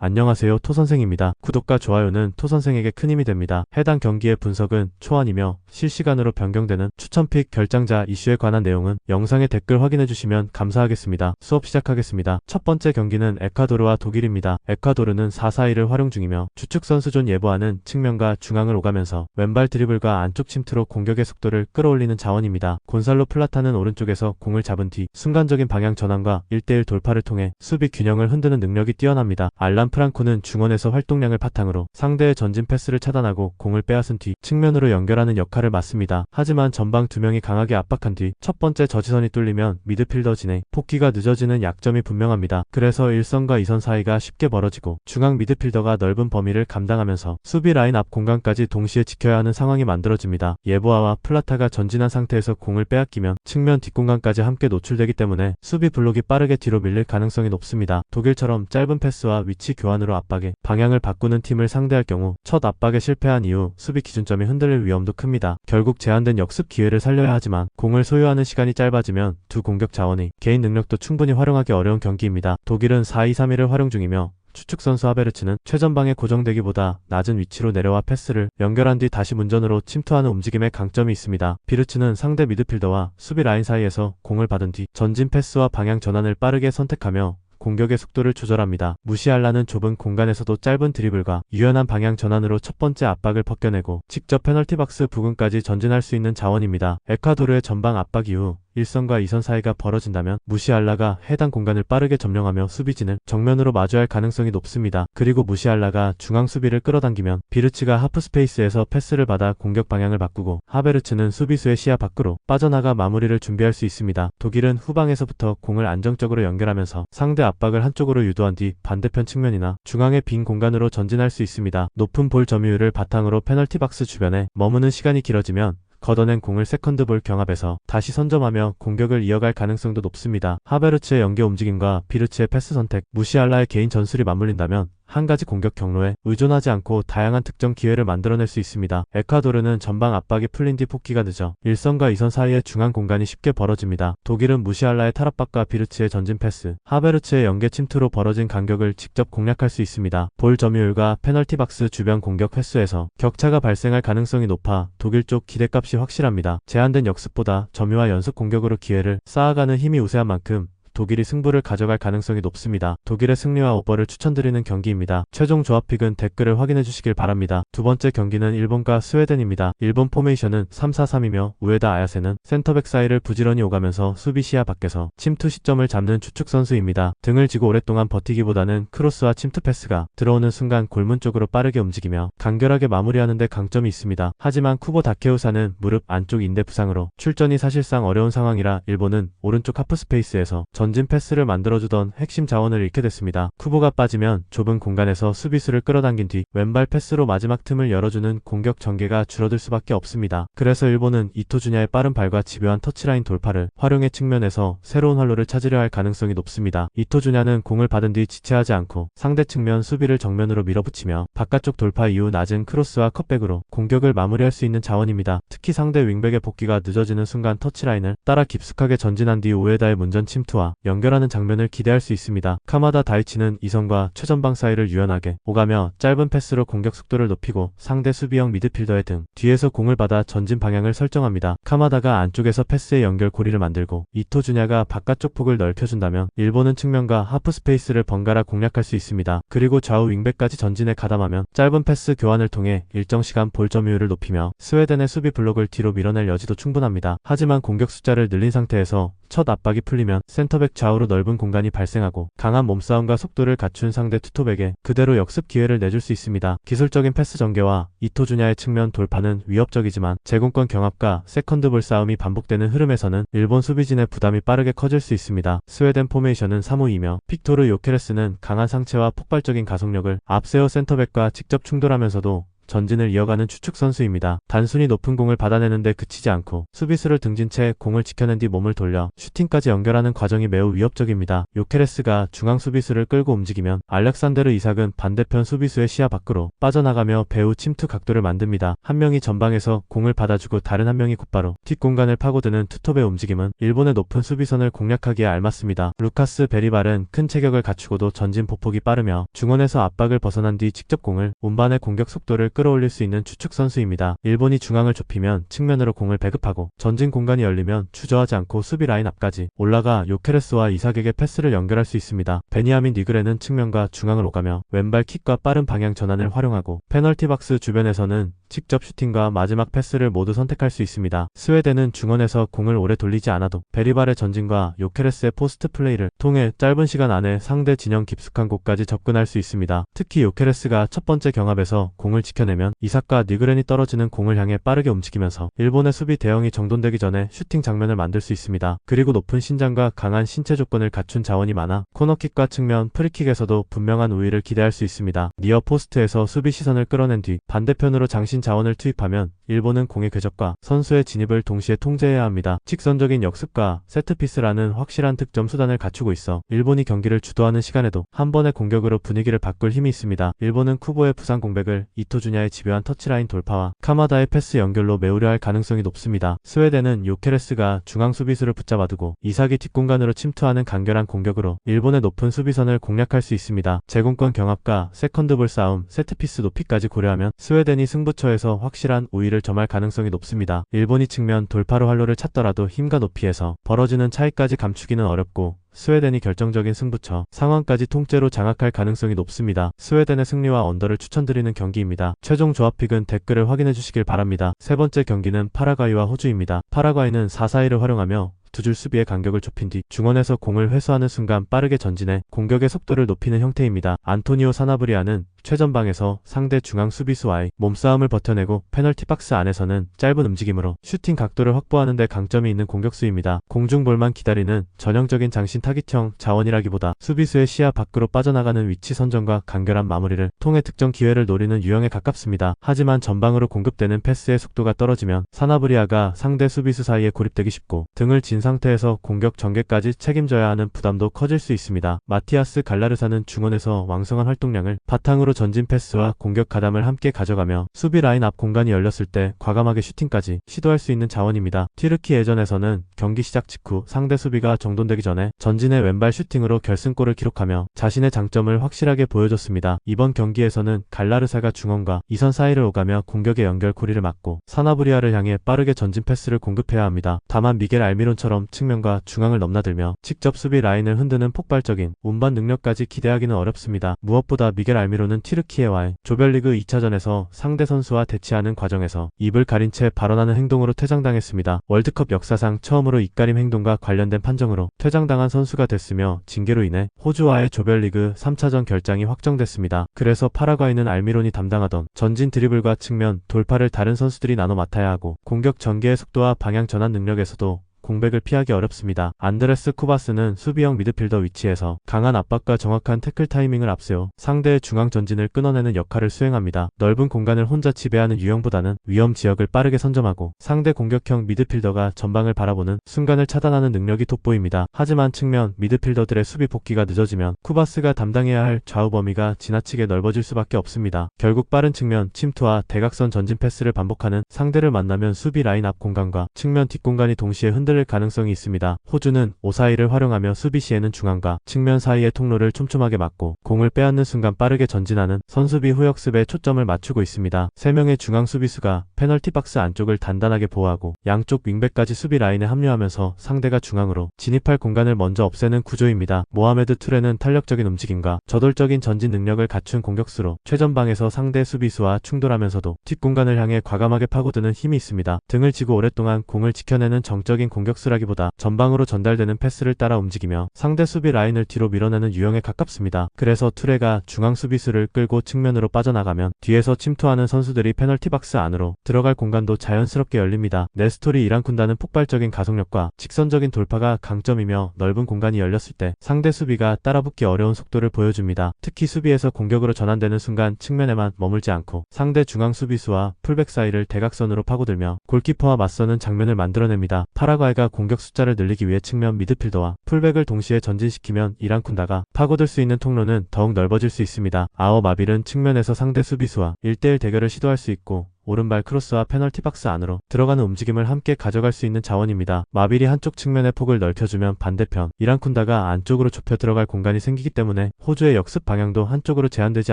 안녕하세요, 토선생입니다. 구독과 좋아요는 토선생에게 큰 힘이 됩니다. 해당 경기의 분석은 초안이며 실시간으로 변경되는 추천픽 결장자 이슈에 관한 내용은 영상의 댓글 확인해주시면 감사하겠습니다. 수업 시작하겠습니다. 첫 번째 경기는 에콰도르와 독일입니다. 에콰도르는 4-4-2를 활용 중이며 주축 선수 존 예보아는 측면과 중앙을 오가면서 왼발 드리블과 안쪽 침투로 공격의 속도를 끌어올리는 자원입니다. 곤살로 플라타는 오른쪽에서 공을 잡은 뒤 순간적인 방향 전환과 1대1 돌파를 통해 수비 균형을 흔드는 능력이 뛰어납니다. 알란 프랑코는 중원에서 활동량을 바탕으로 상대의 전진 패스를 차단하고 공을 빼앗은 뒤 측면으로 연결하는 역할을 맡습니다. 하지만 전방 두 명이 강하게 압박한 뒤 첫 번째 저지선이 뚫리면 미드필더 진행, 폭기가 늦어지는 약점이 분명합니다. 그래서 1선과 2선 사이가 쉽게 벌어지고 중앙 미드필더가 넓은 범위를 감당하면서 수비 라인 앞 공간까지 동시에 지켜야 하는 상황이 만들어집니다. 예보아와 플라타가 전진한 상태에서 공을 빼앗기면 측면 뒷공간까지 함께 노출되기 때문에 수비 블록이 빠르게 뒤로 밀릴 가능성이 높습니다. 독일처럼 짧은 패스와 위치 교환으로 압박에 방향을 바꾸는 팀을 상대할 경우 첫 압박에 실패한 이후 수비 기준점이 흔들릴 위험도 큽니다. 결국 제한된 역습 기회를 살려야 하지만 공을 소유하는 시간이 짧아지면 두 공격 자원이 개인 능력도 충분히 활용하기 어려운 경기입니다. 독일은 4-2-3-1을 활용 중이며 추축 선수 하베르츠는 최전방에 고정되기보다 낮은 위치로 내려와 패스를 연결한 뒤 다시 문전으로 침투하는 움직임에 강점이 있습니다. 비르츠는 상대 미드필더와 수비 라인 사이에서 공을 받은 뒤 전진 패스와 방향 전환을 빠르게 선택하며 공격의 속도를 조절합니다. 무시알라는 좁은 공간에서도 짧은 드리블과 유연한 방향 전환으로 첫 번째 압박을 벗겨내고 직접 페널티 박스 부근까지 전진할 수 있는 자원입니다. 에콰도르의 전방 압박 이후 1선과 2선 사이가 벌어진다면 무시알라가 해당 공간을 빠르게 점령하며 수비진을 정면으로 마주할 가능성이 높습니다. 그리고 무시알라가 중앙 수비를 끌어당기면 비르츠가 하프 스페이스에서 패스를 받아 공격 방향을 바꾸고 하베르츠는 수비수의 시야 밖으로 빠져나가 마무리를 준비할 수 있습니다. 독일은 후방에서부터 공을 안정적으로 연결하면서 상대 압박을 한쪽으로 유도한 뒤 반대편 측면이나 중앙의 빈 공간으로 전진할 수 있습니다. 높은 볼 점유율을 바탕으로 페널티 박스 주변에 머무는 시간이 길어지면 걷어낸 공을 세컨드볼 경합에서 다시 선점하며 공격을 이어갈 가능성도 높습니다. 하베르츠의 연계 움직임과 비르츠의 패스 선택, 무시알라의 개인 전술이 맞물린다면 한 가지 공격 경로에 의존하지 않고 다양한 득점 기회를 만들어낼 수 있습니다. 에콰도르는 전방 압박이 풀린 뒤 폭기가 늦어 1선과 2선 사이의 중앙 공간이 쉽게 벌어집니다. 독일은 무시알라의 탈압박과 비르츠의 전진 패스, 하베르츠의 연계 침투로 벌어진 간격을 직접 공략할 수 있습니다. 볼 점유율과 페널티 박스 주변 공격 횟수에서 격차가 발생할 가능성이 높아 독일 쪽 기대값이 확실합니다. 제한된 역습보다 점유와 연속 공격으로 기회를 쌓아가는 힘이 우세한 만큼 독일이 승부를 가져갈 가능성이 높습니다. 독일의 승리와 오버를 추천드리는 경기입니다. 최종 조합픽은 댓글을 확인해 주시길 바랍니다. 두 번째 경기는 일본과 스웨덴입니다. 일본 포메이션은 3-4-3이며 우에다 아야세는 센터백 사이를 부지런히 오가면서 수비 시야 밖에서 침투 시점을 잡는 추축 선수입니다. 등을 지고 오랫동안 버티기보다는 크로스와 침투 패스가 들어오는 순간 골문 쪽으로 빠르게 움직이며 간결하게 마무리하는 데 강점이 있습니다. 하지만 쿠보 다케우사는 무릎 안쪽 인대 부상으로 출전이 사실상 어려운 상황이라 일본은 오른쪽 하프 스페이스에서 전진 패스를 만들어주던 핵심 자원을 잃게 됐습니다. 쿠보가 빠지면 좁은 공간에서 수비수를 끌어당긴 뒤 왼발 패스로 마지막 틈을 열어주는 공격 전개가 줄어들 수밖에 없습니다. 그래서 일본은 이토주냐의 빠른 발과 집요한 터치라인 돌파를 활용해 측면에서 새로운 활로를 찾으려 할 가능성이 높습니다. 이토주냐는 공을 받은 뒤 지체하지 않고 상대 측면 수비를 정면으로 밀어붙이며 바깥쪽 돌파 이후 낮은 크로스와 컷백으로 공격을 마무리할 수 있는 자원입니다. 특히 상대 윙백의 복귀가 늦어지는 순간 터치라인을 따라 깊숙하게 전진한 뒤 우에다의 문전 침투와 연결하는 장면을 기대할 수 있습니다. 카마다 다이치는 이선과 최전방 사이를 유연하게 오가며 짧은 패스로 공격 속도를 높이고 상대 수비형 미드필더의 등 뒤에서 공을 받아 전진 방향을 설정합니다. 카마다가 안쪽에서 패스의 연결 고리를 만들고 이토주냐가 바깥쪽 폭을 넓혀준다면 일본은 측면과 하프 스페이스를 번갈아 공략할 수 있습니다. 그리고 좌우 윙백까지 전진에 가담하면 짧은 패스 교환을 통해 일정 시간 볼 점유율을 높이며 스웨덴의 수비 블록을 뒤로 밀어낼 여지도 충분합니다. 하지만 공격 숫자를 늘린 상태에서 첫 압박이 풀리면 센터백 좌우로 넓은 공간이 발생하고 강한 몸싸움과 속도를 갖춘 상대 투톱에게 그대로 역습 기회를 내줄 수 있습니다. 기술적인 패스 전개와 이토주냐의 측면 돌파는 위협적이지만 제공권 경합과 세컨드볼 싸움이 반복되는 흐름에서는 일본 수비진의 부담이 빠르게 커질 수 있습니다. 스웨덴 포메이션은 3-5-2며 픽토르 요케레스는 강한 상체와 폭발적인 가속력을 앞세워 센터백과 직접 충돌하면서도 전진을 이어가는 추측 선수입니다. 단순히 높은 공을 받아내는데 그치지 않고 수비수를 등진 채 공을 지켜낸 뒤 몸을 돌려 슈팅까지 연결하는 과정이 매우 위협적입니다. 요케레스가 중앙 수비수를 끌고 움직이면 알렉산데르 이삭은 반대편 수비수의 시야 밖으로 빠져나가며 배후 침투 각도를 만듭니다. 한 명이 전방에서 공을 받아주고 다른 한 명이 곧바로 뒷공간을 파고드는 투톱의 움직임은 일본의 높은 수비선을 공략하기에 알맞습니다. 루카스 베리발은 큰 체격을 갖추고도 전진 보폭이 빠르며 중원에서 압박을 벗어난 뒤 직접 공을 운반의 공격 속도를 끌어올릴 수 있는 추측 선수입니다. 일본이 중앙을 좁히면 측면으로 공을 배급하고 전진 공간이 열리면 주저하지 않고 수비 라인 앞까지 올라가 요케레스와 이삭에게 패스를 연결할 수 있습니다. 베니아민 니그레는 측면과 중앙을 오가며 왼발 킥과 빠른 방향 전환을 활용하고 페널티 박스 주변에서는 직접 슈팅과 마지막 패스를 모두 선택할 수 있습니다. 스웨덴은 중원에서 공을 오래 돌리지 않아도 베리발의 전진과 요케레스의 포스트 플레이를 통해 짧은 시간 안에 상대 진영 깊숙한 곳까지 접근할 수 있습니다. 특히 요케레스가 첫 번째 경합에서 공을 지켜내면 이삭과 니그렌이 떨어지는 공을 향해 빠르게 움직이면서 일본의 수비 대형이 정돈되기 전에 슈팅 장면을 만들 수 있습니다. 그리고 높은 신장과 강한 신체 조건을 갖춘 자원이 많아 코너킥과 측면 프리킥에서도 분명한 우위를 기대할 수 있습니다. 니어 포스트에서 수비 시선을 끌어낸 뒤 반대편으로 장신 자원을 투입하면 일본은 공의 궤적과 선수의 진입을 동시에 통제해야 합니다. 직선적인 역습과 세트피스라는 확실한 득점 수단을 갖추고 있어 일본이 경기를 주도하는 시간에도 한 번의 공격으로 분위기를 바꿀 힘이 있습니다. 일본은 쿠보의 부상 공백을 이토주냐의 집요한 터치라인 돌파와 카마다의 패스 연결로 메우려 할 가능성이 높습니다. 스웨덴은 요케레스가 중앙 수비수를 붙잡아두고 이삭이 뒷공간으로 침투하는 간결한 공격으로 일본의 높은 수비선을 공략할 수 있습니다. 제공권 경합과 세컨드볼 싸움, 세트피스 높이까지 고려하면 스웨덴이 승부처에서 확실한 우위를 점할 가능성이 높습니다. 일본이 측면 돌파로 활로를 찾더라도 힘과 높이에서 벌어지는 차이까지 감추기는 어렵고 스웨덴이 결정적인 승부처 상황까지 통째로 장악할 가능성이 높습니다. 스웨덴의 승리와 언더를 추천드리는 경기입니다. 최종 조합픽은 댓글을 확인해 주시길 바랍니다. 세 번째 경기는 파라과이와 호주입니다. 파라과이는 4-4-2를 활용하며 두 줄 수비의 간격을 좁힌 뒤 중원에서 공을 회수하는 순간 빠르게 전진해 공격의 속도를 높이는 형태입니다. 안토니오 사나브리아는 최전방에서 상대 중앙 수비수와의 몸싸움을 버텨내고 페널티 박스 안에서는 짧은 움직임으로 슈팅 각도를 확보하는 데 강점이 있는 공격수입니다. 공중볼만 기다리는 전형적인 장신 타깃형 자원이라기보다 수비수의 시야 밖으로 빠져나가는 위치 선정과 간결한 마무리를 통해 득점 기회를 노리는 유형에 가깝습니다. 하지만 전방으로 공급되는 패스의 속도가 떨어지면 사나브리아가 상대 수비수 사이에 고립되기 쉽고 등을 진 상태에서 공격 전개까지 책임져야 하는 부담도 커질 수 있습니다. 마티아스 갈라르사는 중원에서 왕성한 활동량을 바탕으로 전진 패스와 공격 가담을 함께 가져가며 수비 라인 앞 공간이 열렸을 때 과감하게 슈팅까지 시도할 수 있는 자원입니다. 튀르키 예전에서는 경기 시작 직후 상대 수비가 정돈되기 전에 전진의 왼발 슈팅으로 결승골을 기록하며 자신의 장점을 확실하게 보여줬습니다. 이번 경기에서는 갈라르사가 중원과 이선 사이를 오가며 공격의 연결 고리를 막고 사나브리아를 향해 빠르게 전진 패스를 공급해야 합니다. 다만 미겔 알미론처럼 측면과 중앙을 넘나들며 직접 수비 라인을 흔드는 폭발적인 운반 능력까지 기대하기는 어렵습니다. 무엇보다 미겔 알미론은 튀르키예와의 조별리그 2차전에서 상대 선수와 대치하는 과정에서 입을 가린 채 발언하는 행동으로 퇴장당했습니다. 월드컵 역사상 처음으로 입가림 행동과 관련된 판정으로 퇴장당한 선수가 됐으며 징계로 인해 호주와의 조별리그 3차전 결장이 확정됐습니다. 그래서 파라과이는 알미론이 담당하던 전진 드리블과 측면, 돌파를 다른 선수들이 나눠 맡아야 하고 공격 전개의 속도와 방향 전환 능력에서도 공백을 피하기 어렵습니다. 안드레스 쿠바스는 수비형 미드필더 위치에서 강한 압박과 정확한 태클 타이밍을 앞세워 상대의 중앙 전진을 끊어내는 역할을 수행합니다. 넓은 공간을 혼자 지배하는 유형보다는 위험 지역을 빠르게 선점하고 상대 공격형 미드필더가 전방을 바라보는 순간을 차단하는 능력이 돋보입니다. 하지만 측면 미드필더들의 수비 복귀가 늦어지면 쿠바스가 담당해야 할 좌우 범위가 지나치게 넓어질 수밖에 없습니다. 결국 빠른 측면 침투와 대각선 전진 패스를 반복하는 상대를 만나면 수비 라인 앞 공간과 측면 뒷공간이 동시에 흔들릴 가능성이 있습니다. 호주는 5-4-2를 활용하며 수비 시에는 중앙과 측면 사이의 통로를 촘촘하게 막고 공을 빼앗는 순간 빠르게 전진하는 선수비 후역습에 초점을 맞추고 있습니다. 3명의 중앙 수비수가 페널티 박스 안쪽을 단단하게 보호하고 양쪽 윙백까지 수비 라인에 합류하면서 상대가 중앙으로 진입할 공간을 먼저 없애는 구조입니다. 모하메드 투레는 탄력적인 움직임과 저돌적인 전진 능력을 갖춘 공격수로 최전방에서 상대 수비수와 충돌하면서도 뒷공간을 향해 과감하게 파고드는 힘이 있습니다. 등을 지고 오랫동안 공을 지켜내는 정적인 공격수라기보다 전방으로 전달되는 패스를 따라 움직이며 상대 수비 라인을 뒤로 밀어내는 유형에 가깝습니다. 그래서 투레가 중앙 수비수를 끌고 측면으로 빠져나가면 뒤에서 침투하는 선수들이 페널티 박스 안으로 들어갈 공간도 자연스럽게 열립니다. 네스토리 이란쿤다는 폭발적인 가속력과 직선적인 돌파가 강점이며 넓은 공간이 열렸을 때 상대 수비가 따라붙기 어려운 속도를 보여줍니다. 특히 수비에서 공격으로 전환되는 순간 측면에만 머물지 않고 상대 중앙 수비수와 풀백 사이를 대각선으로 파고들며 골키퍼와 맞서는 장면을 만들어냅니다. 파라과이가 공격 숫자를 늘리기 위해 측면 미드필더와 풀백을 동시에 전진시키면 이란쿤다가 파고들 수 있는 통로는 더욱 넓어질 수 있습니다. 아워 마빌은 측면에서 상대 수비수와 1대1 대결을 시도할 수 있고 오른발 크로스와 페널티 박스 안으로 들어가는 움직임을 함께 가져갈 수 있는 자원입니다. 마빌이 한쪽 측면의 폭을 넓혀주면 반대편 이란쿤다가 안쪽으로 좁혀 들어갈 공간이 생기기 때문에 호주의 역습 방향도 한쪽으로 제한되지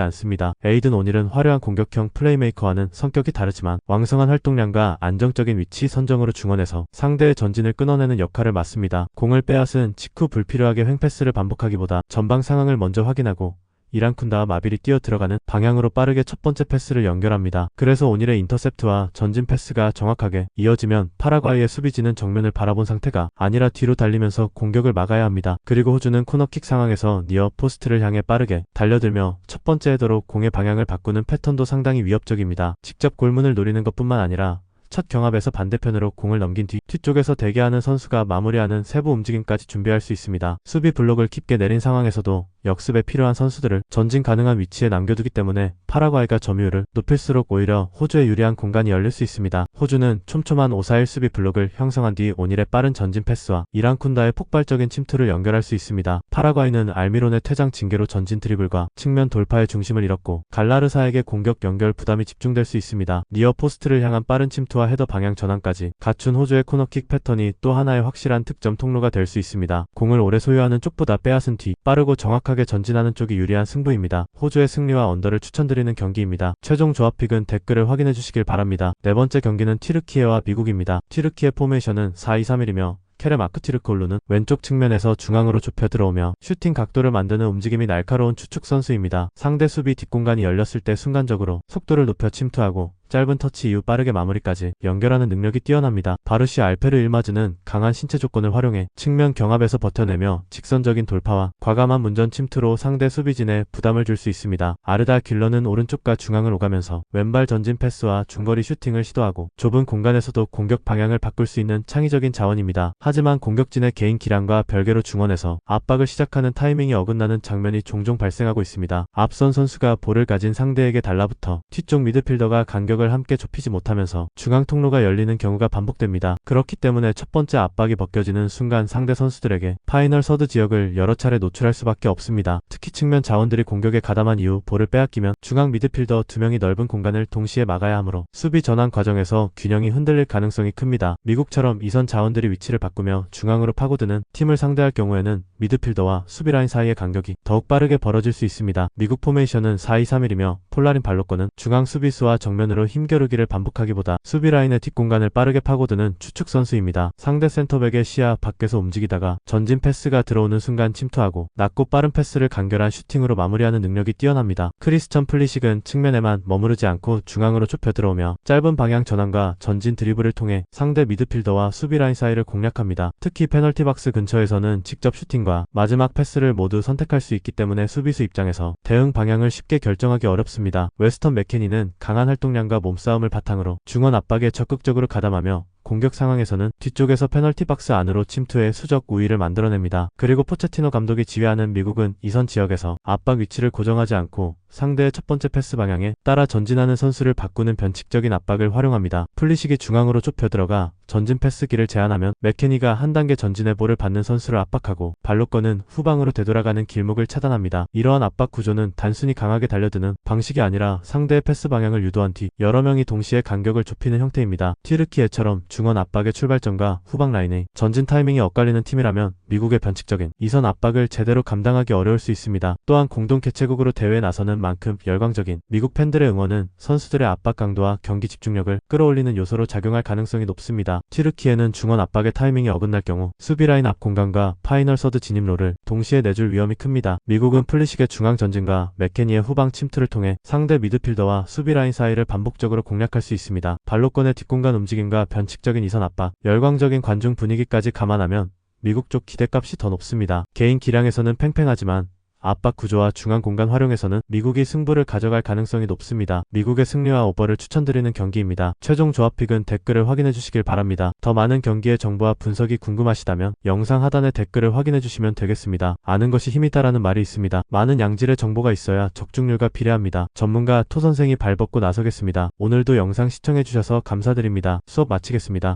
않습니다. 에이든 오닐은 화려한 공격형 플레이메이커와는 성격이 다르지만 왕성한 활동량과 안정적인 위치 선정으로 중원에서 상대의 전진을 끊어내는 역할을 맡습니다. 공을 빼앗은 직후 불필요하게 횡패스를 반복하기보다 전방 상황을 먼저 확인하고 이란쿤다와 마빌이 뛰어 들어가는 방향으로 빠르게 첫 번째 패스를 연결합니다. 그래서 오닐의 인터셉트와 전진 패스가 정확하게 이어지면 파라과이의 수비진은 정면을 바라본 상태가 아니라 뒤로 달리면서 공격을 막아야 합니다. 그리고 호주는 코너킥 상황에서 니어 포스트를 향해 빠르게 달려들며 첫 번째 헤더로 공의 방향을 바꾸는 패턴도 상당히 위협적입니다. 직접 골문을 노리는 것뿐만 아니라 첫 경합에서 반대편으로 공을 넘긴 뒤쪽에서 대기하는 선수가 마무리하는 세부 움직임까지 준비할 수 있습니다. 수비 블록을 깊게 내린 상황에서도 역습에 필요한 선수들을 전진 가능한 위치에 남겨두기 때문에 파라과이가 점유율을 높일수록 오히려 호주에 유리한 공간이 열릴 수 있습니다. 호주는 촘촘한 5-4-1 수비 블록을 형성한 뒤 오닐의 빠른 전진 패스와 이란쿤다의 폭발적인 침투를 연결할 수 있습니다. 파라과이는 알미론의 퇴장 징계로 전진 드리블과 측면 돌파의 중심을 잃었고 갈라르사에게 공격 연결 부담이 집중될 수 있습니다. 니어 포스트를 향한 빠른 침투와 헤더 방향 전환까지 갖춘 호주의 코너킥 패턴이 또 하나의 확실한 득점 통로가 될 수 있습니다. 공을 오래 소유하는 쪽보다 빼앗은 뒤 빠르고 정확하게 전진하는 쪽이 유리한 승부입니다. 호주의 승리와 언더를 추천드리는 경기입니다. 최종 조합픽은 댓글을 확인해 주시길 바랍니다. 네 번째 경기는 튀르키예와 미국입니다. 튀르키예 포메이션은 4-2-3-1이며 케렘 아크티르콜루는 왼쪽 측면에서 중앙으로 좁혀 들어오며 슈팅 각도를 만드는 움직임이 날카로운 추측 선수입니다. 상대 수비 뒷공간이 열렸을 때 순간적으로 속도를 높여 침투하고 짧은 터치 이후 빠르게 마무리까지 연결하는 능력이 뛰어납니다. 바르시 알페르 일마즈는 강한 신체 조건을 활용해 측면 경합에서 버텨내며 직선적인 돌파와 과감한 문전 침투로 상대 수비진에 부담을 줄 수 있습니다. 아르다 길러는 오른쪽과 중앙을 오가면서 왼발 전진 패스와 중거리 슈팅을 시도하고 좁은 공간에서도 공격 방향을 바꿀 수 있는 창의적인 자원입니다. 하지만 공격진의 개인 기량과 별개로 중원에서 압박을 시작하는 타이밍이 어긋나는 장면이 종종 발생하고 있습니다. 앞선 선수가 볼을 가진 상대에게 달라붙어 뒤쪽 미드필더가 간격을 함께 좁히지 못하면서 중앙 통로가 열리는 경우가 반복됩니다. 그렇기 때문에 첫 번째 압박이 벗겨지는 순간 상대 선수들에게 파이널 서드 지역을 여러 차례 노출할 수밖에 없습니다. 특히 측면 자원들이 공격에 가담한 이후 볼을 빼앗기면 중앙 미드필더 2명이 넓은 공간을 동시에 막아야 하므로 수비 전환 과정에서 균형이 흔들릴 가능성이 큽니다. 미국처럼 이선 자원들이 위치를 바꾸며 중앙으로 파고드는 팀을 상대할 경우에는 미드필더와 수비라인 사이의 간격이 더욱 빠르게 벌어질 수 있습니다. 미국 포메이션은 4-2-3-1이며 폴라린 발로코는 중앙 수비수와 정면으로 힘겨루기를 반복하기보다 수비라인의 뒷공간을 빠르게 파고드는 추측 선수입니다. 상대 센터백의 시야 밖에서 움직이다가 전진 패스가 들어오는 순간 침투하고 낮고 빠른 패스를 간결한 슈팅으로 마무리하는 능력이 뛰어납니다. 크리스천 플리식은 측면에만 머무르지 않고 중앙으로 좁혀 들어오며 짧은 방향 전환과 전진 드리블을 통해 상대 미드필더와 수비라인 사이를 공략합니다. 특히 페널티 박스 근처에서는 직접 슈팅과 마지막 패스를 모두 선택할 수 있기 때문에 수비수 입장에서 대응 방향을 쉽게 결정하기 어렵습니다. 웨스턴 맥케니는 강한 활동량과 몸싸움을 바탕으로 중원 압박에 적극적으로 가담하며 공격 상황에서는 뒤쪽에서 페널티 박스 안으로 침투해 수적 우위를 만들어냅니다. 그리고 포체티노 감독이 지휘하는 미국은 이선 지역에서 압박 위치를 고정하지 않고 상대의 첫 번째 패스 방향에 따라 전진하는 선수를 바꾸는 변칙적인 압박을 활용합니다. 플리식이 중앙으로 좁혀 들어가 전진 패스기를 제한하면 맥케니가 한 단계 전진해 볼을 받는 선수를 압박하고 발로건은 후방으로 되돌아가는 길목을 차단합니다. 이러한 압박 구조는 단순히 강하게 달려드는 방식이 아니라 상대의 패스 방향을 유도한 뒤 여러 명이 동시에 간격을 좁히는 형태입니다. 튀르키예처럼 중원 압박의 출발점과 후방 라인의 전진 타이밍이 엇갈리는 팀이라면 미국의 변칙적인 이선 압박을 제대로 감당하기 어려울 수 있습니다. 또한 공동 개최국으로 대회에 나서는 만큼 열광적인 미국 팬들의 응원은 선수들의 압박 강도와 경기 집중력을 끌어올리는 요소로 작용할 가능성이 높습니다. 튀르키예는 중원 압박의 타이밍이 어긋날 경우 수비라인 앞 공간과 파이널 서드 진입로를 동시에 내줄 위험이 큽니다. 미국은 플리식의 중앙 전진과 맥케니의 후방 침투를 통해 상대 미드필더와 수비라인 사이를 반복적으로 공략할 수 있습니다. 발로권의 뒷공간 움직임과 변칙적인 이선 압박, 열광적인 관중 분위기까지 감안하면 미국 쪽 기대값이 더 높습니다. 개인 기량에서는 팽팽하지만 압박 구조와 중앙 공간 활용에서는 미국이 승부를 가져갈 가능성이 높습니다. 미국의 승리와 오버를 추천드리는 경기입니다. 최종 조합픽은 댓글을 확인해 주시길 바랍니다. 더 많은 경기의 정보와 분석이 궁금하시다면 영상 하단의 댓글을 확인해 주시면 되겠습니다. 아는 것이 힘이다라는 말이 있습니다. 많은 양질의 정보가 있어야 적중률과 비례합니다. 전문가 토 선생이 발벗고 나서겠습니다. 오늘도 영상 시청해 주셔서 감사드립니다. 수업 마치겠습니다.